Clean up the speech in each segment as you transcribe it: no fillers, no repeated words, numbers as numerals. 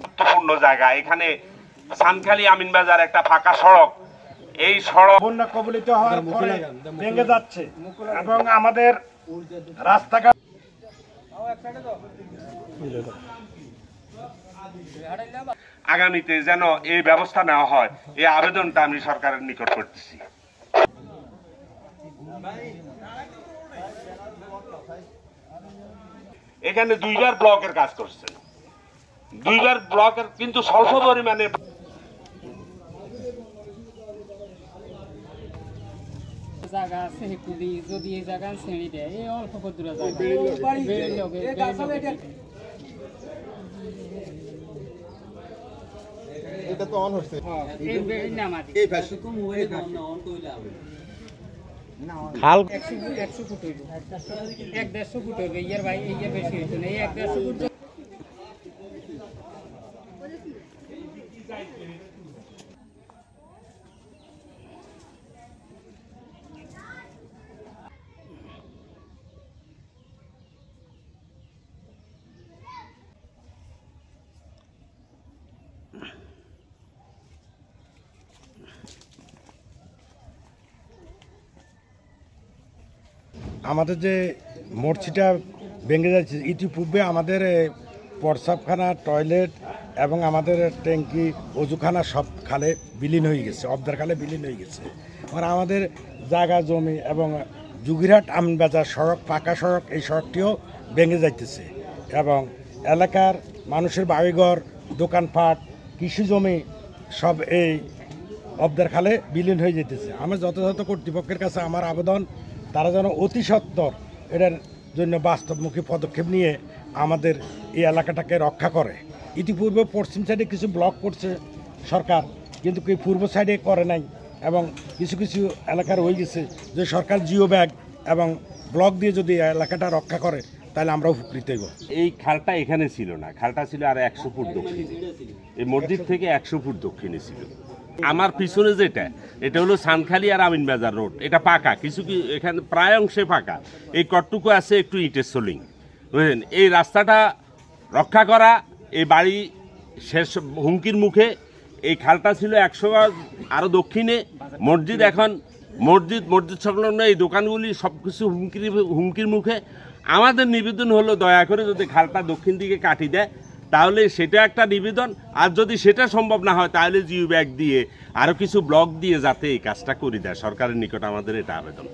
গুরুত্বপূর্ণ জায়গা। এখানে সানখালি আমিনবাজার একটা ফাঁকা সড়ক, এই সড়ক বন্যা কবলিত হওয়ার পরে ভেঙে যাচ্ছে এবং আমাদের রাস্তাঘাট আগামীতে যেন এই ব্যবস্থা নেওয়া হয়, এই আবেদনটা আমি সরকারের নিকট করতেছি। এখানে 2বার ব্লকের কাজ করছে, 2বার ব্লকের কিন্তু স্বল্প পরিমাণে জায়গা আছে হেকুদি যদি এই জায়গা শ্রেণী দেয় এই অল্প কদুরা জায়গা এটা তো অন হচ্ছে এই পাশে কো মোবাইলে অন কইলা খাল 100 ফুট হইলো 150 ফুট হইলো ইয়ার ভাই এই বেশি হইতো না এই 150 ফুট আমাদের যে মসজিদটা ভেঙে যাচ্ছে, ইতিপূর্বে আমাদের প্রস্রাবখানা, টয়লেট এবং আমাদের ট্যাঙ্কি, অজুখানা সব খালে বিলীন হয়ে গেছে, অবদার খালে বিলীন হয়ে গেছে। আর আমাদের জায়গা জমি এবং জুগিরহাট আমিনবাজার সড়ক, পাকা সড়ক, এই সড়কটিও ভেঙে যাইতেছে এবং এলাকার মানুষের বাড়িঘর, দোকানপাট, কৃষি জমি সব এই অবদার খালে বিলীন হয়ে যেতেছে। আমার যথাযথ কর্তৃপক্ষের কাছে আমার আবেদন, তারা যেন অতি সত্বর এটার জন্য বাস্তবমুখী পদক্ষেপ নিয়ে আমাদের এই এলাকাটাকে রক্ষা করে। ইতিপূর্বে পশ্চিম সাইডে কিছু ব্লক করছে সরকার, কিন্তু কি পূর্ব সাইডে করে নাই এবং কিছু কিছু এলাকার হয়ে গেছে যে সরকার জিও ব্যাগ এবং ব্লক দিয়ে যদি এলাকাটা রক্ষা করে তাহলে আমরা উপকৃত হইব। এই খালটা এখানে ছিল না, খালটা ছিল আর 100 ফুট দক্ষিণে, এই মসজিদ থেকে 100 ফুট দক্ষিণে ছিল। আমার পিছনে যেটা, এটা হলো সানখালি আর আমিনবাজার রোড, এটা পাকা, কিছু কি এখানে প্রায় অংশে পাকা, এই কটটুকু আছে একটু ইটের সোলিং, বুঝলেন। এই রাস্তাটা রক্ষা করা, এই বাড়ি শেষ হুমকির মুখে। এই খালটা ছিল 100 আরও দক্ষিণে মসজিদ, এখন মসজিদ সংলগ্ন এই দোকানগুলি সব কিছু হুমকির মুখে। আমাদের নিবেদন হলো দয়া করে যদি খালটা দক্ষিণ দিকে কাটি দেয় তাহলে সেটা একটা নিবেদন, আর যদি সেটা সম্ভব না হয় তাহলে জিও ব্যাগ দিয়ে আরও কিছু ব্লক দিয়ে যাতে এই কাজটা করে দেয়, সরকারের নিকট আমাদের এটা আবেদন।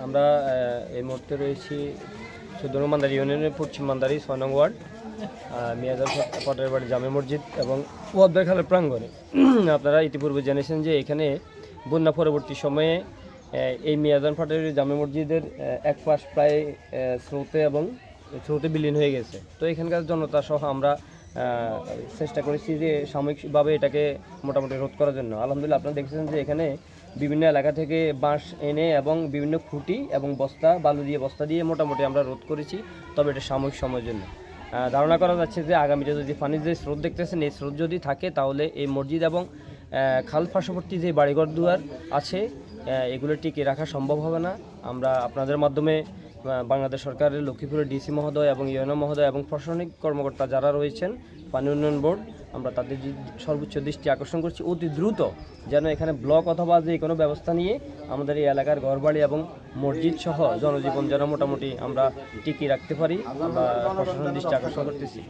আমরা এই মুহূর্তে রয়েছি 14 নং মান্দারি ইউনিয়নের পশ্চিম মান্দারি 6 নং ওয়ার্ড মিয়াজান পটের বাড়ি জামে মসজিদ এবং ওয়াদ্দার খালের প্রাঙ্গণে। আপনারা ইতিপূর্বে জেনেছেন যে এখানে বন্যা পরবর্তী সময়ে এই মিয়াজান পটের জামে মসজিদের এক পাশ প্রায় স্রোতে বিলীন হয়ে গেছে। তো এখানকার জনতা সহ আমরা চেষ্টা করেছি যে সাময়িকভাবে এটাকে মোটামুটি রোধ করার জন্য। আলহামদুলিল্লাহ আপনারা দেখেছেন যে এখানে বিভিন্ন এলাকা থেকে বাঁশ এনে এবং বিভিন্ন খুঁটি এবং বস্তা, বালু দিয়ে বস্তা দিয়ে মোটামুটি আমরা রোধ করেছি, তবে এটা সাময়িক সময়ের জন্য। ধারণা করা যাচ্ছে যে আগামীতে যদি পানির যে স্রোত দেখতেছেন, এই স্রোত যদি থাকে তাহলে এই মসজিদ এবং খাল পার্শ্ববর্তী যে বাড়িঘর দুয়ার আছে এগুলো টিকে রাখা সম্ভব হবে না। আমরা আপনাদের মাধ্যমে বাংলাদেশ সরকারের লক্ষ্মীপুরের ডিসি মহোদয় এবং ইউএনও মহোদয় এবং প্রশাসনিক কর্মকর্তা যারা রয়েছেন, পানি উন্নয়ন বোর্ড, আমরা তাদের সর্বোচ্চ দৃষ্টি আকর্ষণ করছি অতি দ্রুত যেন এখানে ব্লক অথবা যে কোনো ব্যবস্থা নিয়ে আমাদের এই এলাকার ঘরবাড়ি এবং মসজিদ সহ জনজীবন যেন মোটামুটি আমরা টিকিয়ে রাখতে পারি। আমরা প্রশাসনের দৃষ্টি আকর্ষণ করতেছি।